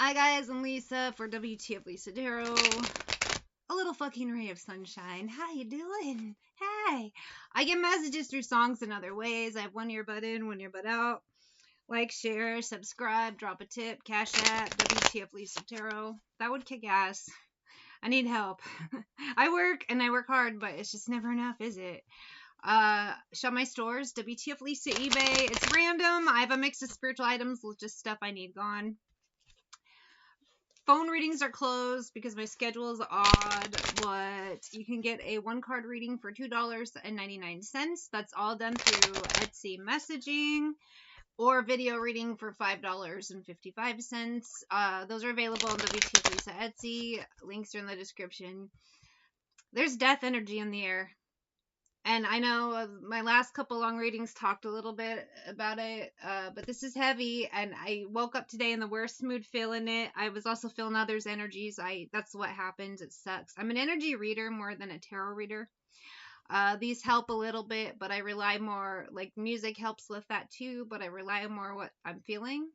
Hi guys, I'm Lisa for wtfLisa Tarot. A little fucking ray of sunshine. How you doing? Hey! I get messages through songs and other ways. I have one earbud in, one earbud out. Like, share, subscribe, drop a tip, cash app, wtfLisa Tarot. That would kick ass. I need help. I work hard, but it's just never enough, is it? Shop my stores, wtfLisa, eBay. It's random. I have a mix of spiritual items with just stuff I need gone. Phone readings are closed because my schedule is odd, but you can get a one-card reading for $2.99. That's all done through Etsy messaging, or video reading for $5.55. Those are available on wtfLisa Etsy. Links are in the description. There's death energy in the air. And I know my last couple long readings talked a little bit about it, but this is heavy, and I woke up today in the worst mood feeling it. I was also feeling others' energies. That's what happens. It sucks. I'm an energy reader more than a tarot reader. These help a little bit, but I rely more, like music helps with that too, but I rely more what I'm feeling.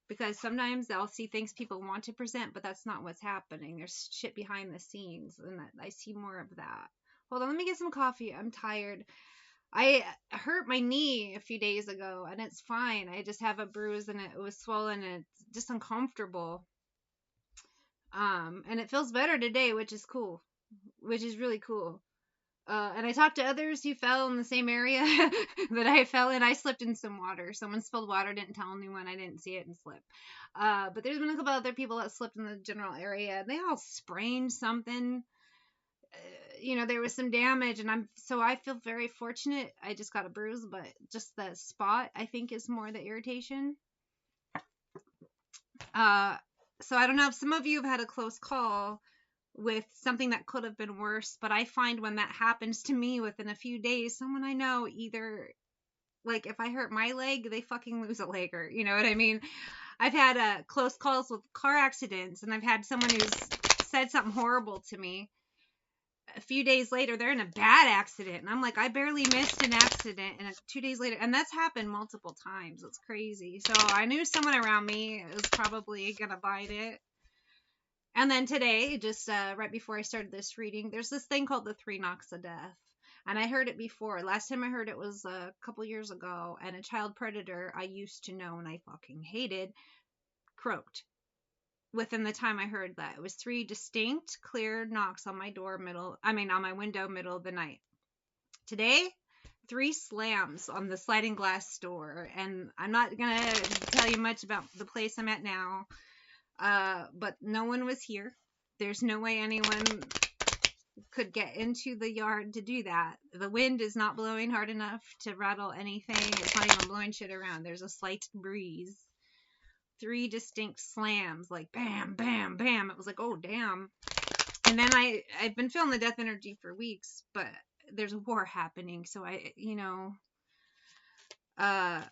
Because sometimes I'll see things people want to present, but that's not what's happening. There's shit behind the scenes, and I see more of that. Hold on, let me get some coffee. I'm tired. I hurt my knee a few days ago, and it's fine. I just have a bruise, and it was swollen, and it's just uncomfortable. And it feels better today, which is cool. Which is really cool. And I talked to others who fell in the same area that I fell in. I slipped in some water. Someone spilled water, didn't tell anyone. I didn't see it and slip. But there's been a couple other people that slipped in the general area. They all sprained something. There was some damage, and I feel very fortunate. I just got a bruise, but just the spot, I think, is more the irritation. So I don't know if some of you have had a close call with something that could have been worse, but I find when that happens to me within a few days, someone I know, either, like, if I hurt my leg, they fucking lose a leg, or, you know what I mean? I've had close calls with car accidents, and I've had someone who's said something horrible to me. A few days later, they're in a bad accident, and I'm like, I barely missed an accident, and 2 days later, and that's happened multiple times. It's crazy. So I knew someone around me was probably gonna bite it. And then today, just right before I started this reading, there's this thing called the 3 knocks of death. And I heard it before. Last time I heard it was a couple years ago, and a child predator I used to know and I fucking hated croaked within the time I heard that. It was 3 distinct, clear knocks on my on my window, middle of the night. Today, 3 slams on the sliding glass door. And I'm not going to tell you much about the place I'm at now. But no one was here. There's no way anyone could get into the yard to do that. The wind is not blowing hard enough to rattle anything. It's not even blowing shit around. There's a slight breeze. 3 distinct slams, like bam, bam, bam. It was like, oh, damn. And then I've been feeling the death energy for weeks, but there's a war happening. So then I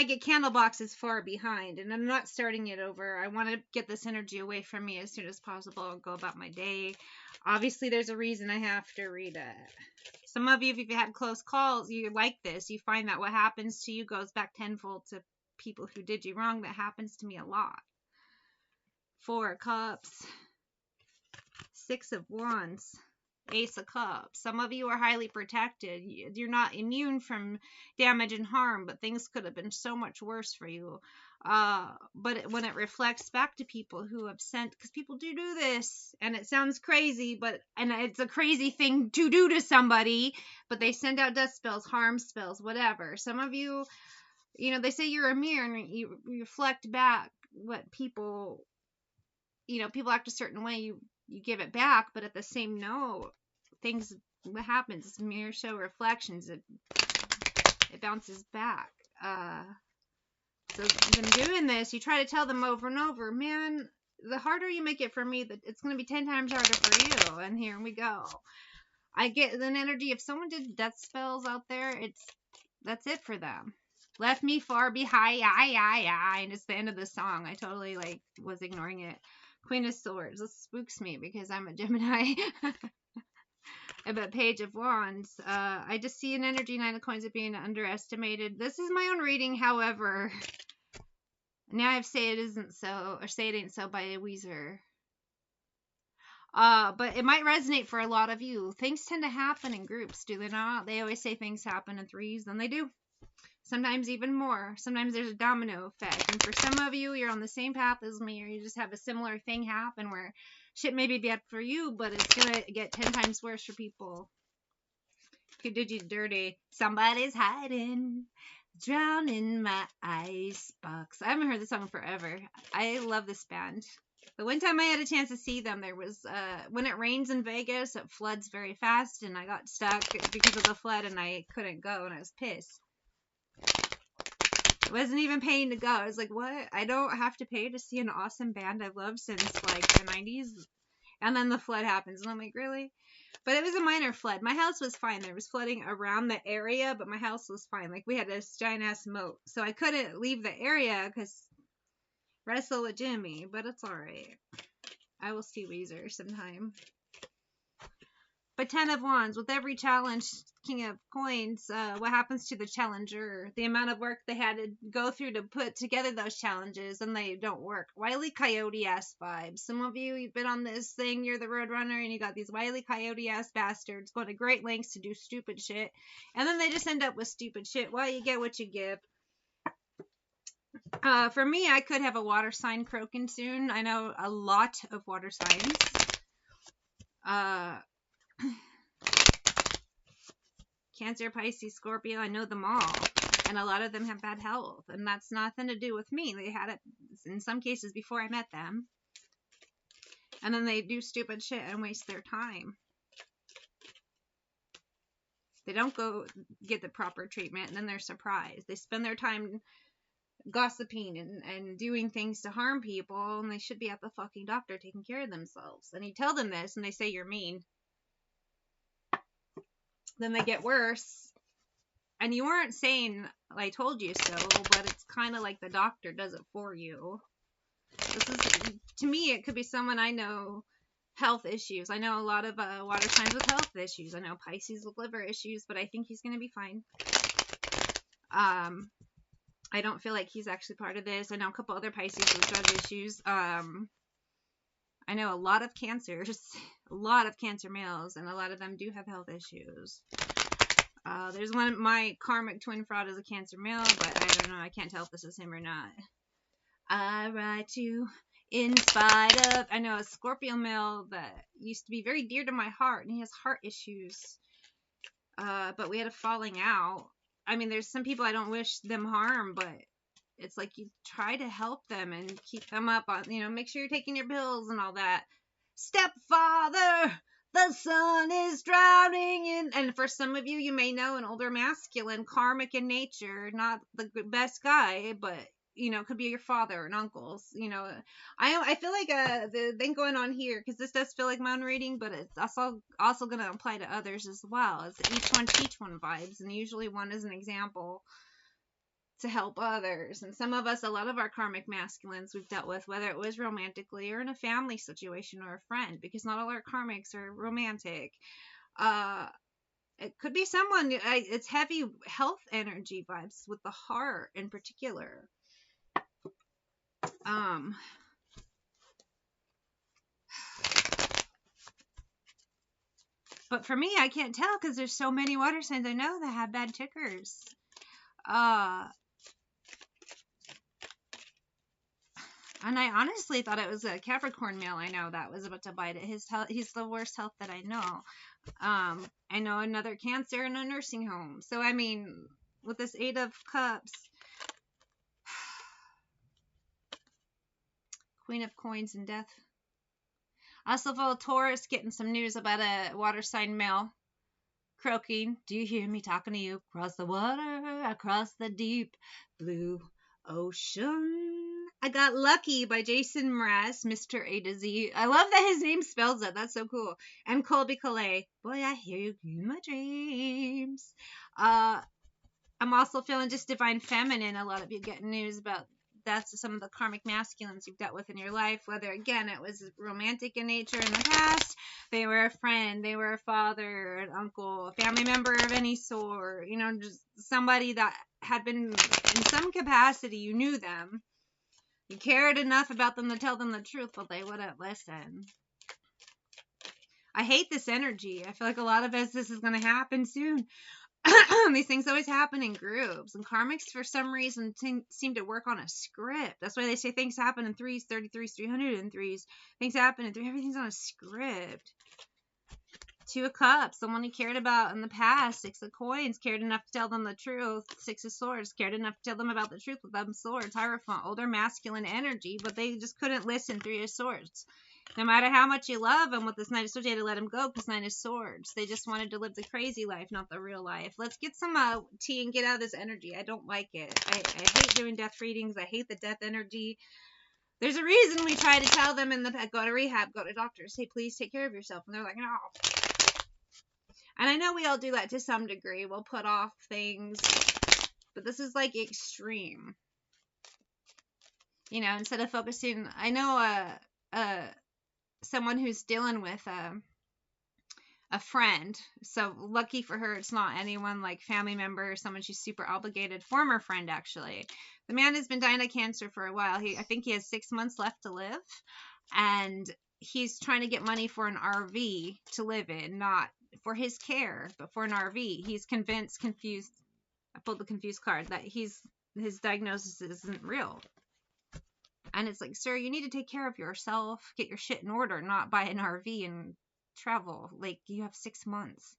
get candle boxes far behind, and I'm not starting it over. I want to get this energy away from me as soon as possible and go about my day. Obviously, there's a reason I have to read it. Some of you, if you've had close calls, you like this. You find that what happens to you goes back tenfold to people who did you wrong. That happens to me a lot. 4 of Cups, 6 of Wands, Ace of Cups. Some of you are highly protected. You're not immune from damage and harm, but things could have been so much worse for you. But when it reflects back to people who have sent, because people do this, and it sounds crazy, and it's a crazy thing to do to somebody, but they send out death spells, harm spells, whatever. Some of you, they say you're a mirror, and you reflect back what people, people act a certain way, you give it back, but at the same note, what happens, mirror show reflections, it bounces back. So them doing this, you try to tell them over and over, man, the harder you make it for me, it's going to be 10 times harder for you, and here we go. I get an energy, if someone did death spells out there, that's it for them. Left me far behind, and it's the end of the song. I totally, was ignoring it. Queen of Swords. This spooks me because I'm a Gemini. But Page of Wands. I just see an energy, 9 of Coins, of being underestimated. This is my own reading, however. Now I've say it isn't so, or say it ain't so by Weezer. But it might resonate for a lot of you. Things tend to happen in groups, do they not? They always say things happen in threes, and they do. Sometimes even more. Sometimes there's a domino effect. And for some of you, you're on the same path as me, or you just have a similar thing happen where shit may be bad for you, but it's gonna get 10 times worse for people who did you dirty. Somebody's hiding, drowning my icebox. I haven't heard this song forever. I love this band. The one time I had a chance to see them, there was when it rains in Vegas, it floods very fast, and I got stuck because of the flood, and I couldn't go, and I was pissed. I wasn't even paying to go. I was like, what? I don't have to pay to see an awesome band I've loved since like the 90s, and then the flood happens, and I'm like, really? But it was a minor flood. My house was fine. There was flooding around the area, but my house was fine. Like, we had this giant ass moat, so I couldn't leave the area because wrestle with Jimmy, but it's alright. I will see Weezer sometime. But 10 of Wands, with every challenge, King of Coins, what happens to the challenger? The amount of work they had to go through to put together those challenges, and they don't work. Wile E. Coyote-ass vibes. Some of you, you've been on this thing, you're the roadrunner, and you got these Wile E. Coyote-ass bastards going to great lengths to do stupid shit, and then they just end up with stupid shit. Well, you get what you give. For me, I could have a water sign croaking soon. I know a lot of water signs. Cancer, Pisces, Scorpio, I know them all. And a lot of them have bad health. And that's nothing to do with me. They had it, in some cases, before I met them. And then they do stupid shit and waste their time. They don't go get the proper treatment, and then they're surprised. They spend their time gossiping and doing things to harm people, and they should be at the fucking doctor taking care of themselves. And you tell them this, and they say you're mean. Then they get worse, and you weren't saying I told you so, but it's kind of like the doctor does it for you. This is, to me, it could be someone I know, health issues. I know a lot of water signs with health issues. I know Pisces with liver issues, but I think he's gonna be fine. I don't feel like he's actually part of this. I know a couple other Pisces with drug issues. I know a lot of cancers, a lot of Cancer males, and a lot of them do have health issues. There's one, my karmic twin fraud is a Cancer male, but I don't know, I can't tell if this is him or not. I write you in spite of, I know a Scorpio male that used to be very dear to my heart, and he has heart issues. But we had a falling out. I mean, there's some people I don't wish them harm, but it's like you try to help them and keep them up on, make sure you're taking your pills and all that. Stepfather, the sun is drowning in, and for some of you, you may know an older masculine, karmic in nature, not the best guy, but could be your father and uncles. I feel like the thing going on here, because this does feel like my own reading, but it's also going to apply to others as well. It's each one teach one vibes, and usually one is an example to help others. And some of us, a lot of our karmic masculines we've dealt with, whether it was romantically or in a family situation or a friend, because not all our karmics are romantic. It could be someone, it's heavy health energy vibes with the heart in particular. But for me, I can't tell because there's so many water signs I know that have bad tickers. And I honestly thought it was a Capricorn male I know that was about to bite it. He's the worst health that I know. I know another Cancer in a nursing home. So, I mean, with this 8 of Cups, Queen of Coins and Death. Also, for Taurus, getting some news about a water sign male croaking. Do you hear me talking to you? Across the water, across the deep blue ocean. I Got Lucky by Jason Mraz, Mr. A to Z. I love that his name spells it. That's so cool. And Colby Calais. Boy, I hear you in my dreams. I'm also feeling just divine feminine. A lot of you getting news about that's some of the karmic masculines you've dealt with in your life, whether again it was romantic in nature in the past, they were a friend, they were a father, an uncle, a family member of any sort, just somebody that had been in some capacity, you knew them, You cared enough about them to tell them the truth, but they wouldn't listen. I hate this energy. I feel like a lot of us, this is going to happen soon. These things always happen in groups, and karmics for some reason seem to work on a script. That's why they say things happen in 3s, 33s, 303s. Things happen in 3. Everything's on a script. 2 of Cups, someone he cared about in the past. 6 of Coins, cared enough to tell them the truth. 6 of Swords, cared enough to tell them about the truth with them swords. Hierophant, older masculine energy, but they just couldn't listen. 3 of Swords. No matter how much you love them with this Knight of Swords, you had to let them go because 9 of Swords. They just wanted to live the crazy life, not the real life. Let's get some tea and get out of this energy. I don't like it. I hate doing death readings. I hate the death energy. There's a reason we try to tell them in the go to rehab, go to doctors, say, please take care of yourself. And they're like, no. And I know we all do that to some degree. We'll put off things. But this is like extreme. You know, instead of focusing, I know someone who's dealing with a friend. So lucky for her, it's not anyone like family member or someone she's super obligated. Former friend, actually. The man has been dying of cancer for a while. I think he has 6 months left to live. And he's trying to get money for an RV to live in, not for his care, but for an RV. He's confused. I pulled the confused card that his diagnosis isn't real. And it's like, sir, you need to take care of yourself, get your shit in order, not buy an RV and travel. Like, you have 6 months.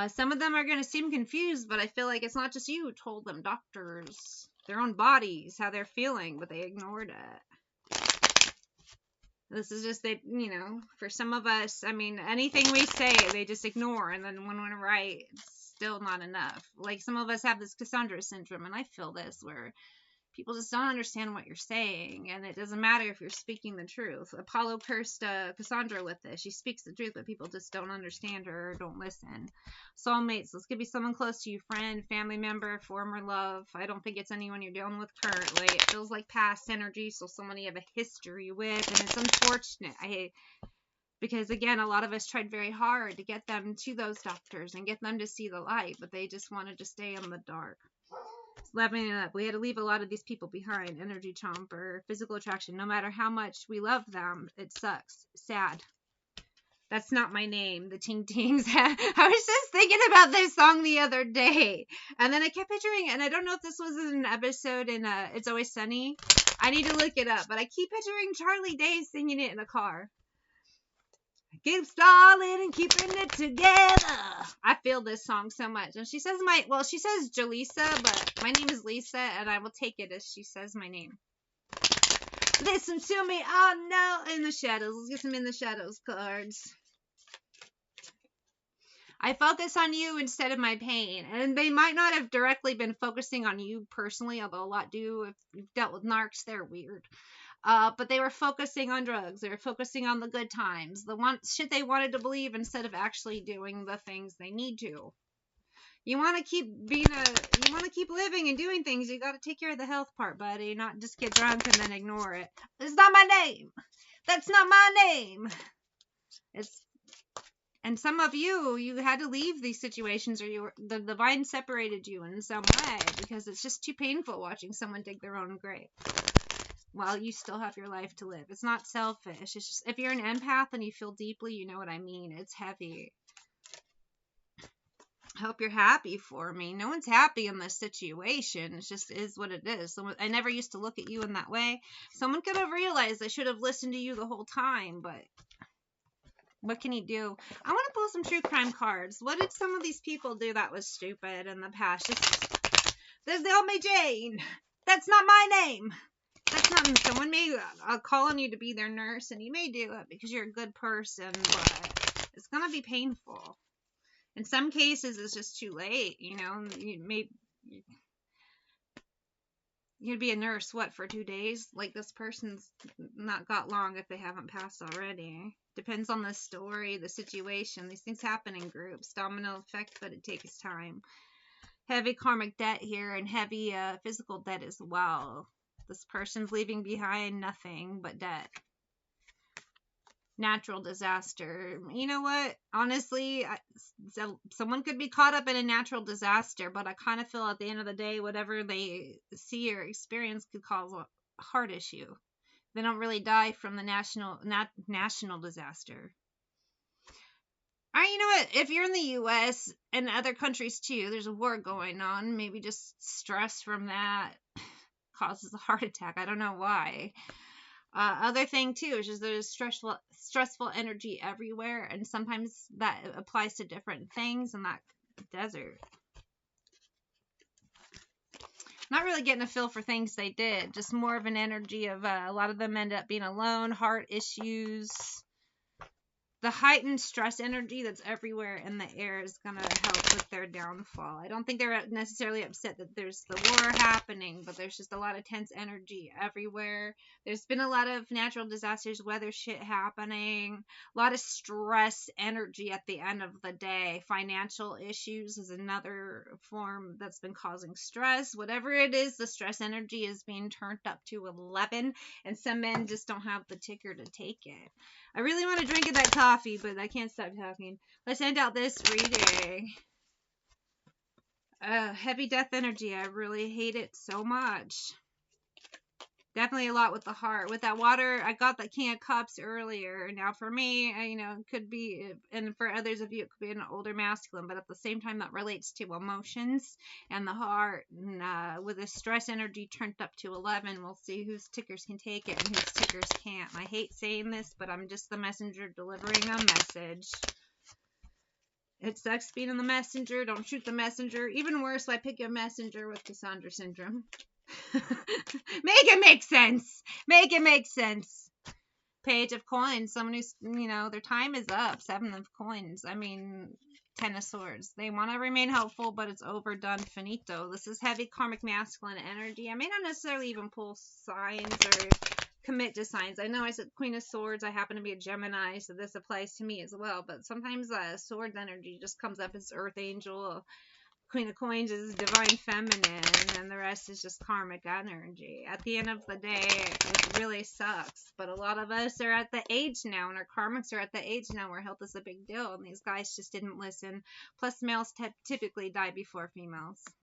Some of them are going to seem confused, but I feel like it's not just you who told them, doctors, their own bodies, how they're feeling, but they ignored it. This is just, they, you know, for some of us, I mean, anything we say, they just ignore, and then when we're right, it's still not enough. Like, some of us have this Cassandra syndrome, and I feel this, where people just don't understand what you're saying, and it doesn't matter if you're speaking the truth. Apollo cursed Cassandra with this. She speaks the truth, but people just don't understand her or don't listen. Soulmates, this could be someone close to you, friend, family member, former love. I don't think it's anyone you're dealing with currently. It feels like past energy, so someone you have a history with, and it's unfortunate. Because, again, a lot of us tried very hard to get them to those doctors and get them to see the light, but they just wanted to stay in the dark. Leveling it up. We had to leave a lot of these people behind. Energy chomper, physical attraction. No matter how much we love them, it sucks. Sad. That's not my name. The Ting Tings. I was just thinking about this song the other day, and then I kept picturing it, and I don't know if this was in an episode in It's Always Sunny. I need to look it up, but I keep picturing Charlie Day singing it in a car. Keep stalling and keeping it together. I feel this song so much. And she says she says Jaleesa, but my name is Lisa, and I will take it as she says my name. Listen to me, oh no, in the shadows. Let's get some in the shadows cards. I focus on you instead of my pain. And they might not have directly been focusing on you personally, although a lot do. If you've dealt with narcs, they're weird. But they were focusing on drugs. They were focusing on the good times, the shit they wanted to believe instead of actually doing the things they need to. You want to keep living and doing things. You got to take care of the health part, buddy. Not just get drunk and then ignore it. It's not my name. That's not my name. And some of you had to leave these situations, or the divine separated you in some way, because it's just too painful watching someone dig their own grave while you still have your life to live. It's not selfish. It's just, if you're an empath and you feel deeply, you know what I mean. It's heavy. I hope you're happy for me. No one's happy in this situation. It just is what it is. I never used to look at you in that way. Someone could have realized I should have listened to you the whole time, but what can you do? I want to pull some true crime cards. What did some of these people do that was stupid in the past? There's the old May Jane. That's not my name. That's not, someone may call on you to be their nurse, and you may do it because you're a good person, but it's going to be painful. In some cases, it's just too late, you know. You'd be a nurse, for 2 days? Like, this person's not got long if they haven't passed already. Depends on the story, the situation. These things happen in groups. Domino effect, but it takes time. Heavy karmic debt here, and heavy physical debt as well. This person's leaving behind nothing but debt. Natural disaster. You know what? Honestly, someone could be caught up in a natural disaster, but I kind of feel at the end of the day, whatever they see or experience could cause heart issue. They don't really die from the national disaster. You know what? If you're in the U.S. and other countries too, there's a war going on. Maybe just stress from that causes a heart attack. I don't know why. Other thing too is just there's stressful energy everywhere, and sometimes that applies to different things in that desert. Not really getting a feel for things they did, just more of an energy of a lot of them end up being alone, heart issues. The heightened stress energy that's everywhere in the air is going to help with their downfall. I don't think they're necessarily upset that there's the war happening, but there's just a lot of tense energy everywhere. There's been a lot of natural disasters, weather shit happening, a lot of stress energy at the end of the day. Financial issues is another form that's been causing stress. Whatever it is, the stress energy is being turned up to 11, and some men just don't have the ticker to take it. I really want to drink that coffee, but I can't stop talking. Let's end out this reading. Heavy death energy. I really hate it so much. Definitely a lot with the heart. With that water, I got the King of Cups earlier. Now for me, it could be, and for others of you, it could be an older masculine, but at the same time, that relates to emotions and the heart. And with the stress energy turned up to 11, we'll see whose tickers can take it and whose tickers can't. I hate saying this, but I'm just the messenger delivering a message. It sucks being the messenger. Don't shoot the messenger. Even worse, I pick a messenger with Cassandra syndrome. Make it make sense. Make it make sense. Page of coins. Someone who's, their time is up. 7 of coins. 10 of swords. They want to remain hopeful, but it's overdone. Finito. This is heavy karmic masculine energy. I may not necessarily even pull signs or commit to signs. I know I said Queen of Swords. I happen to be a Gemini, so this applies to me as well. But sometimes swords energy just comes up as Earth Angel. Queen of Coins is divine feminine, and the rest is just karmic energy. At the end of the day, it really sucks. But a lot of us are at the age now, and our karmics are at the age now where health is a big deal, and these guys just didn't listen. Plus, males typically die before females.